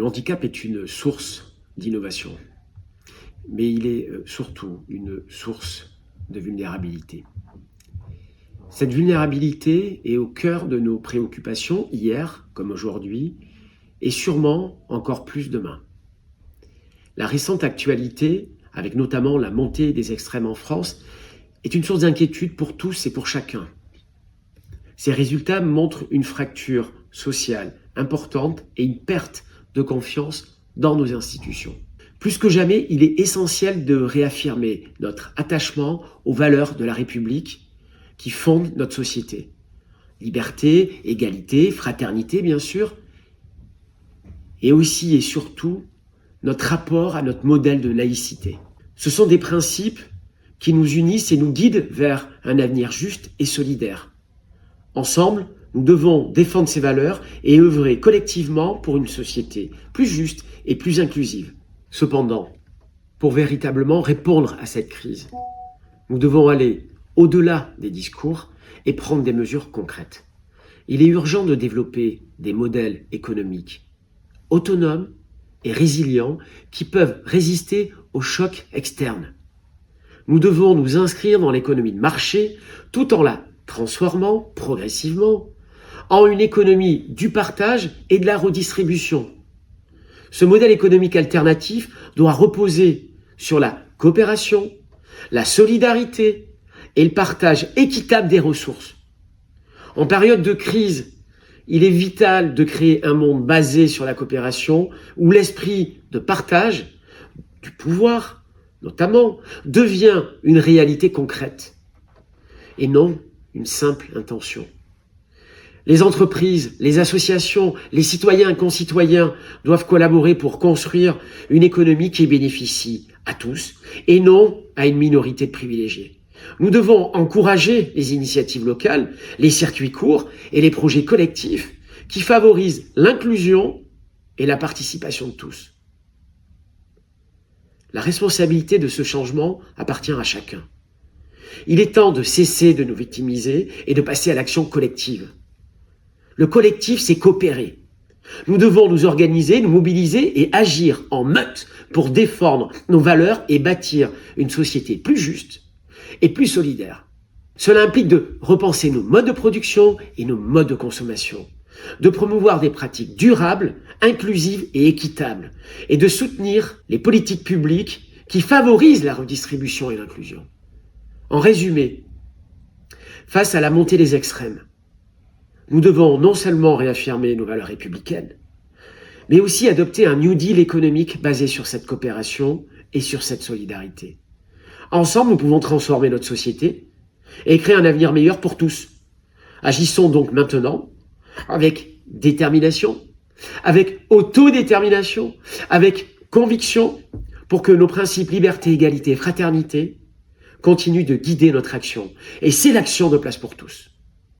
Le handicap est une source d'innovation, mais il est surtout une source de vulnérabilité. Cette vulnérabilité est au cœur de nos préoccupations hier comme aujourd'hui, et sûrement encore plus demain. La récente actualité, avec notamment la montée des extrêmes en France, est une source d'inquiétude pour tous et pour chacun. Ces résultats montrent une fracture sociale importante et une perte de confiance dans nos institutions. Plus que jamais, il est essentiel de réaffirmer notre attachement aux valeurs de la République qui fondent notre société. Liberté, égalité, fraternité, bien sûr, et aussi et surtout notre rapport à notre modèle de laïcité. Ce sont des principes qui nous unissent et nous guident vers un avenir juste et solidaire. Ensemble, nous devons défendre ces valeurs et œuvrer collectivement pour une société plus juste et plus inclusive. Cependant, pour véritablement répondre à cette crise, nous devons aller au-delà des discours et prendre des mesures concrètes. Il est urgent de développer des modèles économiques autonomes et résilients qui peuvent résister aux chocs externes. Nous devons nous inscrire dans l'économie de marché tout en la transformant progressivement en une économie du partage et de la redistribution. Ce modèle économique alternatif doit reposer sur la coopération, la solidarité et le partage équitable des ressources. En période de crise, il est vital de créer un monde basé sur la coopération où l'esprit de partage, du pouvoir notamment, devient une réalité concrète et non une simple intention. Les entreprises, les associations, les citoyens et concitoyens doivent collaborer pour construire une économie qui bénéficie à tous et non à une minorité de privilégiés. Nous devons encourager les initiatives locales, les circuits courts et les projets collectifs qui favorisent l'inclusion et la participation de tous. La responsabilité de ce changement appartient à chacun. Il est temps de cesser de nous victimiser et de passer à l'action collective. Le collectif, c'est coopérer. Nous devons nous organiser, nous mobiliser et agir en meute pour défendre nos valeurs et bâtir une société plus juste et plus solidaire. Cela implique de repenser nos modes de production et nos modes de consommation, de promouvoir des pratiques durables, inclusives et équitables, et de soutenir les politiques publiques qui favorisent la redistribution et l'inclusion. En résumé, face à la montée des extrêmes, nous devons non seulement réaffirmer nos valeurs républicaines, mais aussi adopter un New Deal économique basé sur cette coopération et sur cette solidarité. Ensemble, nous pouvons transformer notre société et créer un avenir meilleur pour tous. Agissons donc maintenant avec détermination, avec autodétermination, avec conviction pour que nos principes liberté, égalité, fraternité continuent de guider notre action. Et c'est l'action de Place pour tous.